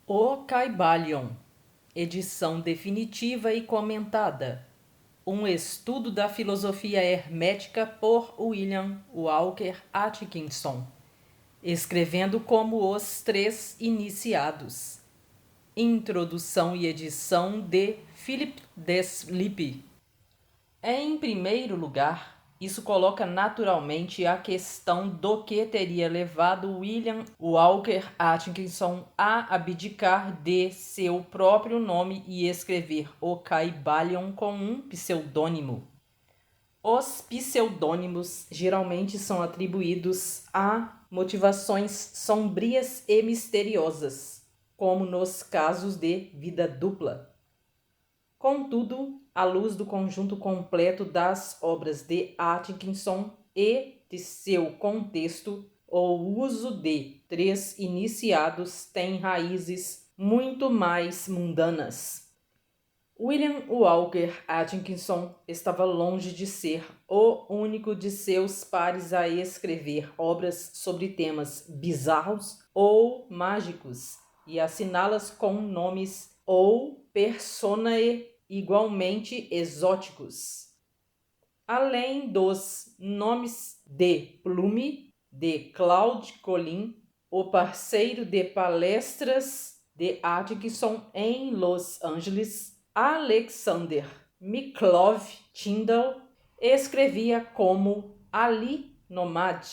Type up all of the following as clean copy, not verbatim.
O Caibalion, edição definitiva e comentada. Um estudo da filosofia hermética por William Walker Atkinson, escrevendo como os três iniciados. Introdução e edição de Philip Deslip. Em primeiro lugar, isso coloca naturalmente a questão do que teria levado William Walker Atkinson a abdicar de seu próprio nome e escrever o Caibalion com um pseudônimo. Os pseudônimos geralmente são atribuídos a motivações sombrias e misteriosas, como nos casos de vida dupla. Contudo, à luz do conjunto completo das obras de Atkinson e de seu contexto, o uso de três iniciados tem raízes muito mais mundanas. William Walker Atkinson estava longe de ser o único de seus pares a escrever obras sobre temas bizarros ou mágicos e assiná-las com nomes ou personae igualmente exóticos. Além dos nomes de Plume, de Claude Colin, o parceiro de palestras de Atkinson em Los Angeles, Alexander Miklov Tyndall, escrevia como Ali Nomad,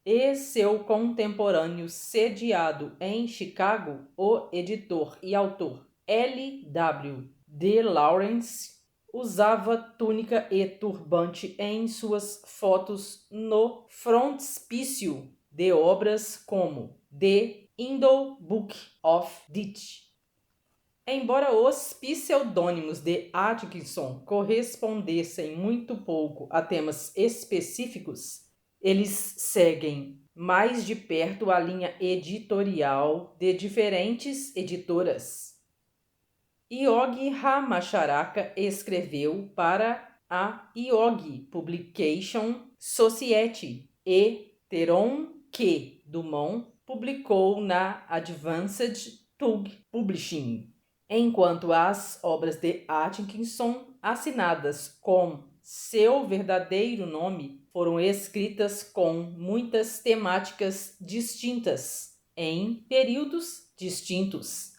e seu contemporâneo sediado em Chicago, o editor e autor L.W. de Lawrence, usava túnica e turbante em suas fotos no frontispício de obras como The Indo Book of Death. Embora os pseudônimos de Atkinson correspondessem muito pouco a temas específicos, eles seguem mais de perto a linha editorial de diferentes editoras. Yogi Ramacharaka escreveu para a Yogi Publication Society e Theron Q. Dumont publicou na Advanced Tug Publishing, enquanto as obras de Atkinson, assinadas com seu verdadeiro nome, foram escritas com muitas temáticas distintas, em períodos distintos.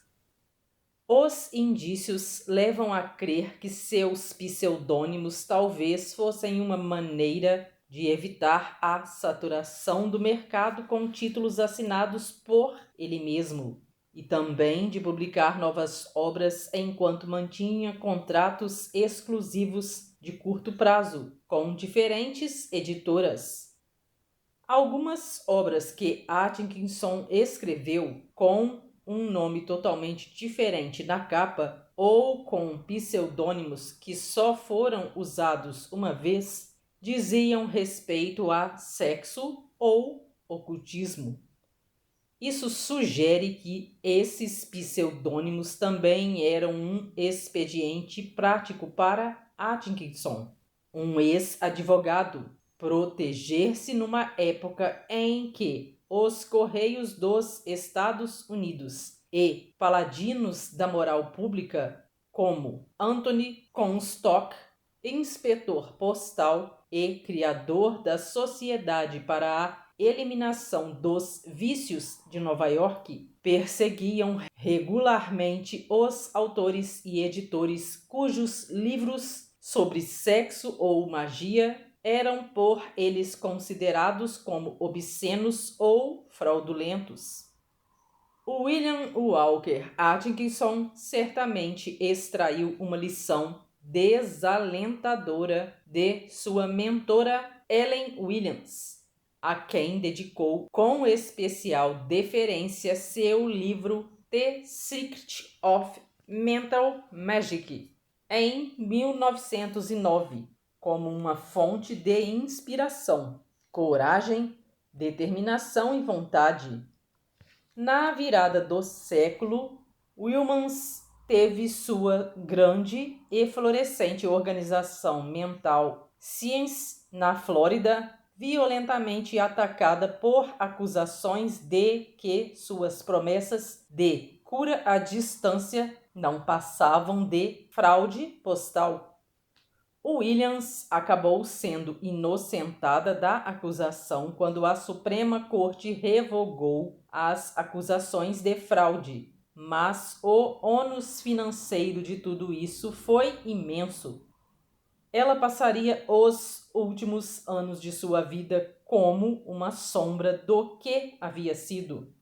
Os indícios levam a crer que seus pseudônimos talvez fossem uma maneira de evitar a saturação do mercado com títulos assinados por ele mesmo, e também de publicar novas obras enquanto mantinha contratos exclusivos de curto prazo com diferentes editoras. Algumas obras que Atkinson escreveu com um nome totalmente diferente na capa ou com pseudônimos que só foram usados uma vez, diziam respeito a sexo ou ocultismo. Isso sugere que esses pseudônimos também eram um expediente prático para Atkinson, um ex-advogado, proteger-se numa época em que os Correios dos Estados Unidos e paladinos da moral pública, como Anthony Comstock, inspetor postal e criador da Sociedade para a Eliminação dos Vícios de Nova York, perseguiam regularmente os autores e editores cujos livros sobre sexo ou magia eram por eles considerados como obscenos ou fraudulentos. William Walker Atkinson certamente extraiu uma lição desalentadora de sua mentora Ellen Williams, a quem dedicou com especial deferência seu livro The Secret of Mental Magic, em 1909, como uma fonte de inspiração, coragem, determinação e vontade. Na virada do século, Williams teve sua grande e florescente organização mental Science na Flórida violentamente atacada por acusações de que suas promessas de procura à distância não passavam de fraude postal. Williams acabou sendo inocentada da acusação quando a Suprema Corte revogou as acusações de fraude, mas o ônus financeiro de tudo isso foi imenso. Ela passaria os últimos anos de sua vida como uma sombra do que havia sido.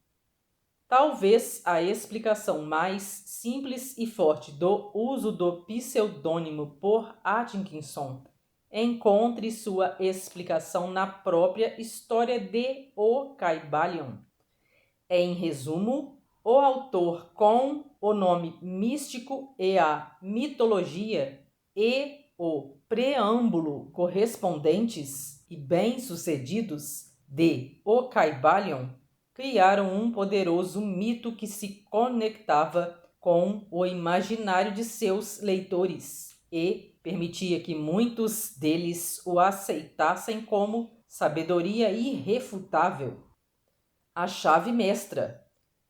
Talvez a explicação mais simples e forte do uso do pseudônimo por Atkinson encontre sua explicação na própria história de O Kybalion. Em resumo, o autor, com o nome místico e a mitologia e o preâmbulo correspondentes e bem-sucedidos de O Kybalion, criaram um poderoso mito que se conectava com o imaginário de seus leitores e permitia que muitos deles o aceitassem como sabedoria irrefutável. A chave mestra.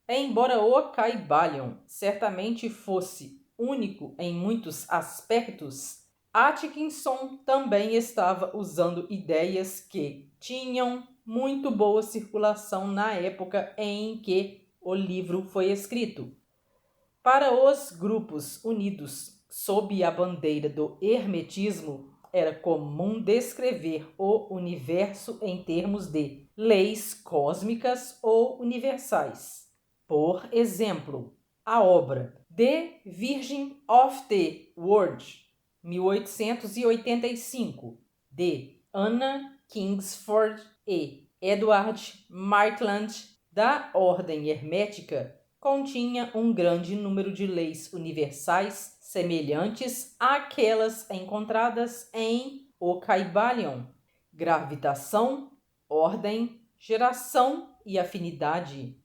Embora o Kybalion certamente fosse único em muitos aspectos, Atkinson também estava usando ideias que tinham muito boa circulação na época em que o livro foi escrito. Para os grupos unidos sob a bandeira do hermetismo, era comum descrever o universo em termos de leis cósmicas ou universais. Por exemplo, a obra The Virgin of the World, 1885, de Anna Kingsford e Edward Maitland, da Ordem Hermética, continha um grande número de leis universais semelhantes àquelas encontradas em O Kybalion: gravitação, ordem, geração e afinidade.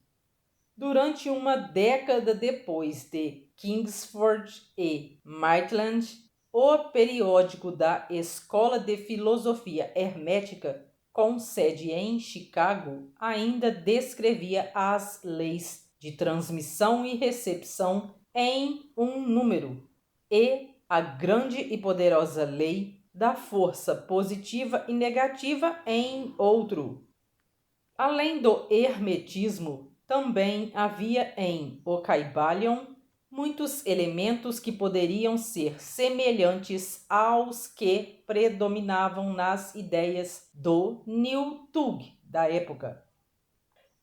Durante uma década depois de Kingsford e Maitland, o periódico da Escola de Filosofia Hermética, com sede em Chicago, ainda descrevia as leis de transmissão e recepção em um número e a grande e poderosa lei da força positiva e negativa em outro. Além do hermetismo, também havia em O Kybalion muitos elementos que poderiam ser semelhantes aos que predominavam nas ideias do Newtug da época.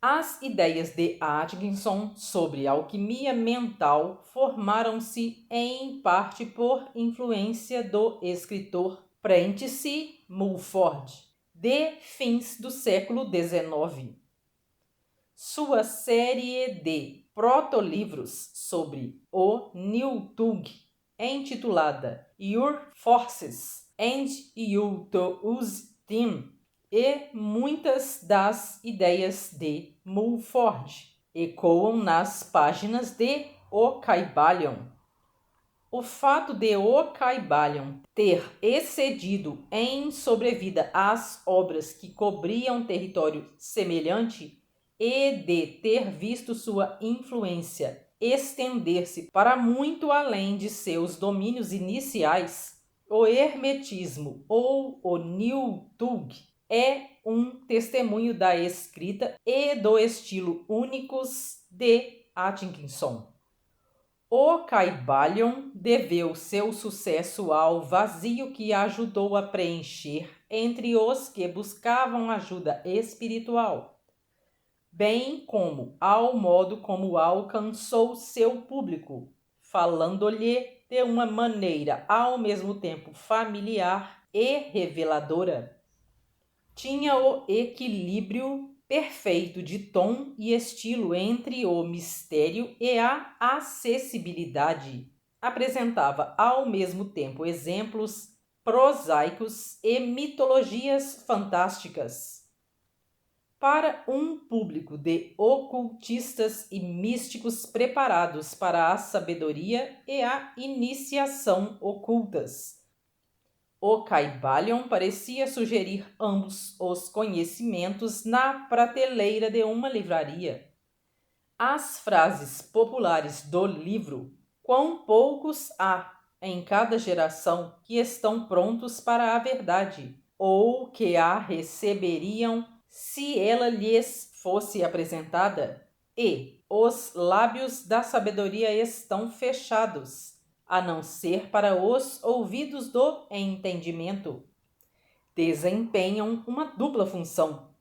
As ideias de Atkinson sobre alquimia mental formaram-se em parte por influência do escritor Prentice Mulford, de fins do século XIX. Sua série de protolivros sobre o Newtug, intitulada Your Forces and You to Use Them, e muitas das ideias de Mulford ecoam nas páginas de O Kybalion. O fato de O Kybalion ter excedido em sobrevida às obras que cobriam território semelhante e de ter visto sua influência estender-se para muito além de seus domínios iniciais, o hermetismo ou o Newtug é um testemunho da escrita e do estilo únicos de Atkinson. O Kybalion deveu seu sucesso ao vazio que ajudou a preencher entre os que buscavam ajuda espiritual, bem como ao modo como alcançou seu público, falando-lhe de uma maneira ao mesmo tempo familiar e reveladora. Tinha o equilíbrio perfeito de tom e estilo entre o mistério e a acessibilidade. Apresentava ao mesmo tempo exemplos prosaicos e mitologias fantásticas. Para um público de ocultistas e místicos preparados para a sabedoria e a iniciação ocultas, o Kybalion parecia sugerir ambos os conhecimentos na prateleira de uma livraria. As frases populares do livro, quão poucos há em cada geração que estão prontos para a verdade, ou que a receberiam se ela lhes fosse apresentada, e os lábios da sabedoria estão fechados, a não ser para os ouvidos do entendimento. Desempenham uma dupla função.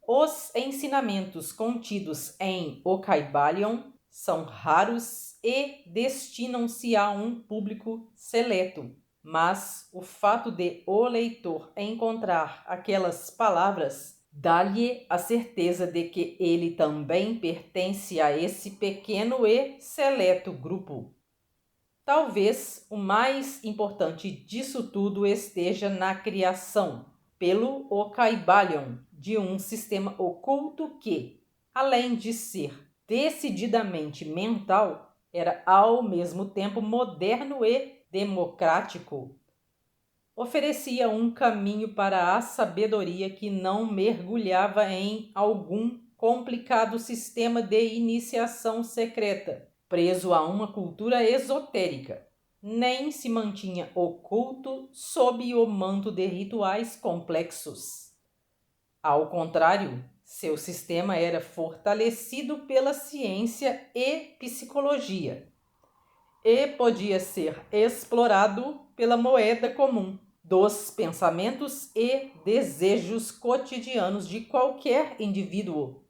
Os ensinamentos contidos em O Kybalion são raros e destinam-se a um público seleto, mas o fato de o leitor encontrar aquelas palavras dá-lhe a certeza de que ele também pertence a esse pequeno e seleto grupo. Talvez o mais importante disso tudo esteja na criação, pelo O Kybalion, de um sistema oculto que, além de ser decididamente mental, era ao mesmo tempo moderno e democrático. Oferecia um caminho para a sabedoria que não mergulhava em algum complicado sistema de iniciação secreta, preso a uma cultura esotérica, nem se mantinha oculto sob o manto de rituais complexos. Ao contrário, seu sistema era fortalecido pela ciência e psicologia, e podia ser explorado pela moeda comum dos pensamentos e desejos cotidianos de qualquer indivíduo.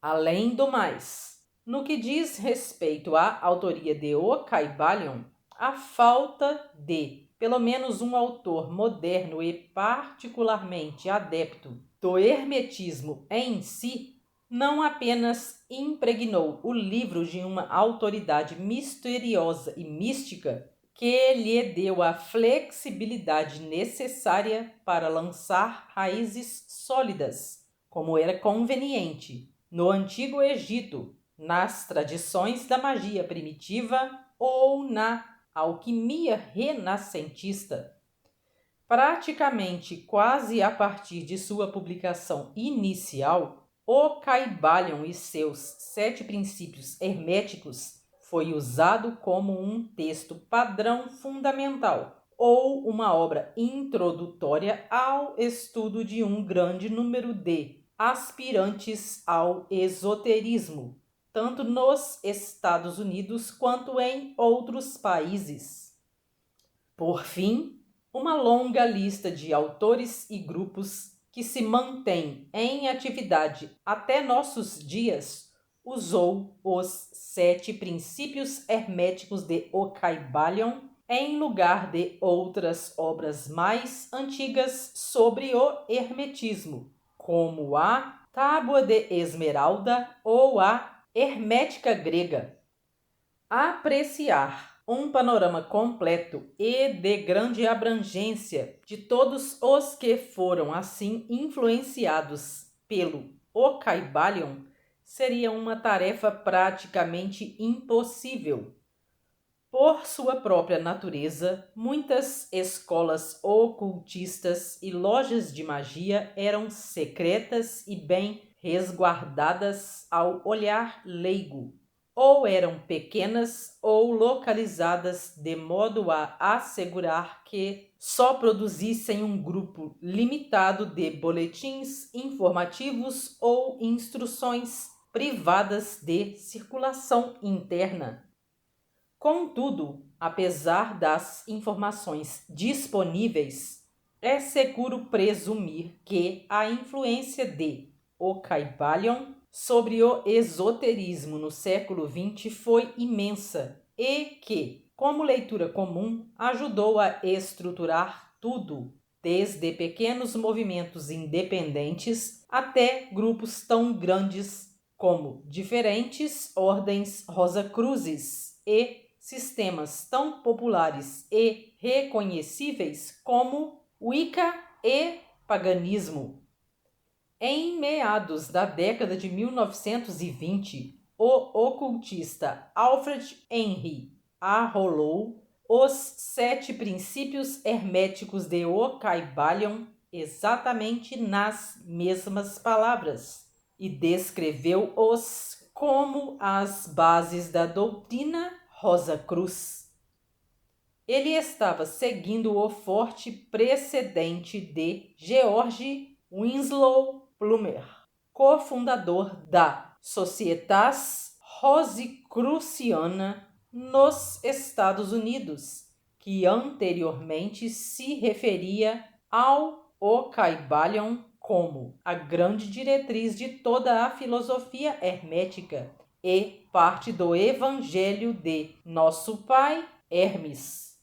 Além do mais, no que diz respeito à autoria de O Kybalion, a falta de pelo menos um autor moderno e particularmente adepto do hermetismo em si não apenas impregnou o livro de uma autoridade misteriosa e mística que lhe deu a flexibilidade necessária para lançar raízes sólidas, como era conveniente, no Antigo Egito, nas tradições da magia primitiva ou na alquimia renascentista. Praticamente quase a partir de sua publicação inicial, O Kybalion e seus 7 princípios herméticos foi usado como um texto padrão fundamental ou uma obra introdutória ao estudo de um grande número de aspirantes ao esoterismo, tanto nos Estados Unidos quanto em outros países. Por fim, uma longa lista de autores e grupos que se mantém em atividade até nossos dias usou os 7 princípios herméticos de O Kybalion em lugar de outras obras mais antigas sobre o hermetismo, como a Tábua de Esmeralda ou a Hermética Grega. Apreciar um panorama completo e de grande abrangência de todos os que foram assim influenciados pelo O Kybalion seria uma tarefa praticamente impossível. Por sua própria natureza, muitas escolas ocultistas e lojas de magia eram secretas e bem resguardadas ao olhar leigo, ou eram pequenas ou localizadas de modo a assegurar que só produzissem um grupo limitado de boletins informativos ou instruções privadas de circulação interna. Contudo, apesar das informações disponíveis, é seguro presumir que a influência de O Kybalion sobre o esoterismo no século XX foi imensa e que, como leitura comum, ajudou a estruturar tudo, desde pequenos movimentos independentes até grupos tão grandes como diferentes ordens Rosacruzes e sistemas tão populares e reconhecíveis como Wicca e paganismo. Em meados da década de 1920, o ocultista Alfred Henry arrolou os 7 princípios herméticos de O Kybalion exatamente nas mesmas palavras e descreveu-os como as bases da doutrina Rosacruz. Ele estava seguindo o forte precedente de George Winslow Plumer, cofundador da Societas Rosicruciana nos Estados Unidos, que anteriormente se referia ao Kybalion como a grande diretriz de toda a filosofia hermética e parte do Evangelho de Nosso Pai Hermes.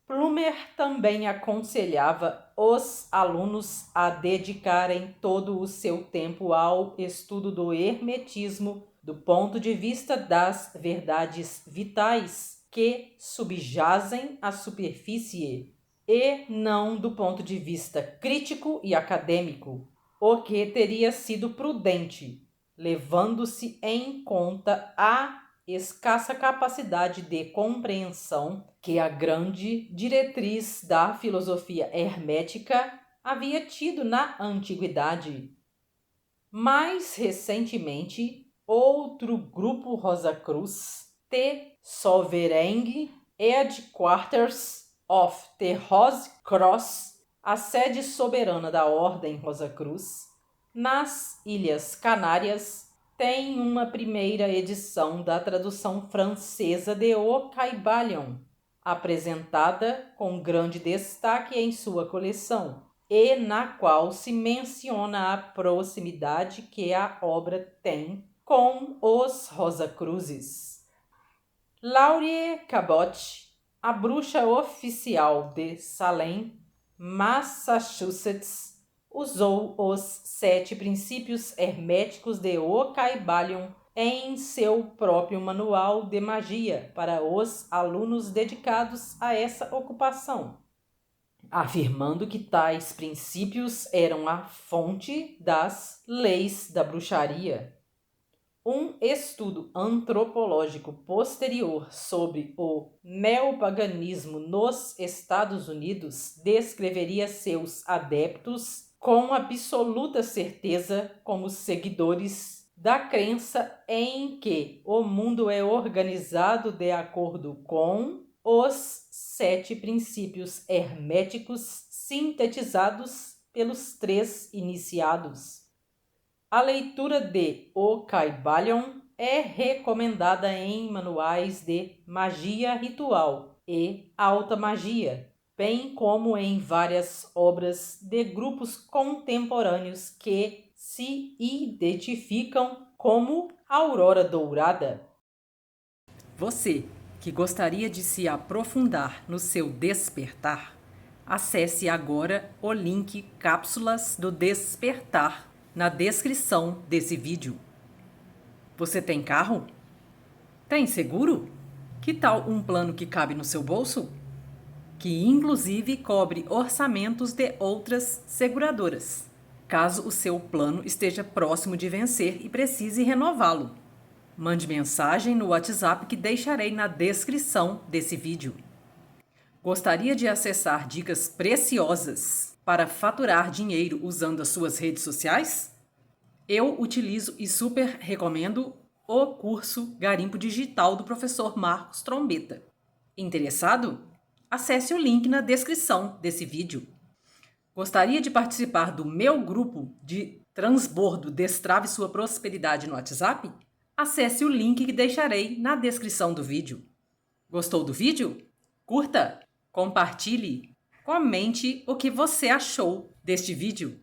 Plumer também aconselhava os alunos a dedicarem todo o seu tempo ao estudo do hermetismo do ponto de vista das verdades vitais que subjazem à superfície e não do ponto de vista crítico e acadêmico, o que teria sido prudente, levando-se em conta a escassa capacidade de compreensão que a grande diretriz da filosofia hermética havia tido na antiguidade. Mais recentemente, outro grupo Rosacruz, The Sovereign Headquarters of the Rose Cross, a sede soberana da Ordem Rosacruz, nas Ilhas Canárias, tem uma primeira edição da tradução francesa de O Kybalion, apresentada com grande destaque em sua coleção, e na qual se menciona a proximidade que a obra tem com os Rosacruzes. Laurie Cabot, a bruxa oficial de Salem, Massachusetts, usou os 7 princípios herméticos de O Kybalion em seu próprio manual de magia para os alunos dedicados a essa ocupação, afirmando que tais princípios eram a fonte das leis da bruxaria. Um estudo antropológico posterior sobre o neopaganismo nos Estados Unidos descreveria seus adeptos com absoluta certeza como seguidores da crença em que o mundo é organizado de acordo com os 7 princípios herméticos sintetizados pelos 3 iniciados. A leitura de O Kybalion é recomendada em manuais de magia ritual e alta magia, bem como em várias obras de grupos contemporâneos que se identificam como Aurora Dourada. Você que gostaria de se aprofundar no seu despertar, acesse agora o link Cápsulas do Despertar na descrição desse vídeo. Você tem carro? Tem seguro? Que tal um plano que cabe no seu bolso? Que inclusive cobre orçamentos de outras seguradoras, caso o seu plano esteja próximo de vencer e precise renová-lo. Mande mensagem no WhatsApp que deixarei na descrição desse vídeo. Gostaria de acessar dicas preciosas para faturar dinheiro usando as suas redes sociais? Eu utilizo e super recomendo o curso Garimpo Digital do professor Marcos Trombetta. Interessado? Acesse o link na descrição desse vídeo. Gostaria de participar do meu grupo de transbordo Destrave Sua Prosperidade no WhatsApp? Acesse o link que deixarei na descrição do vídeo. Gostou do vídeo? Curta, compartilhe, comente o que você achou deste vídeo.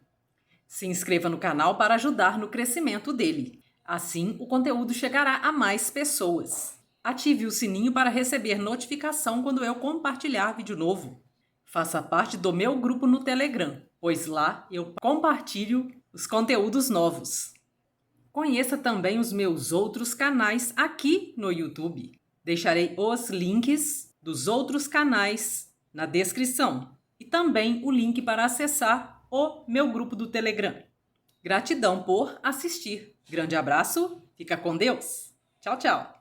Se inscreva no canal para ajudar no crescimento dele. Assim, o conteúdo chegará a mais pessoas. Ative o sininho para receber notificação quando eu compartilhar vídeo novo. Faça parte do meu grupo no Telegram, pois lá eu compartilho os conteúdos novos. Conheça também os meus outros canais aqui no YouTube. Deixarei os links dos outros canais na descrição e também o link para acessar o meu grupo do Telegram. Gratidão por assistir. Grande abraço, fica com Deus. Tchau, tchau.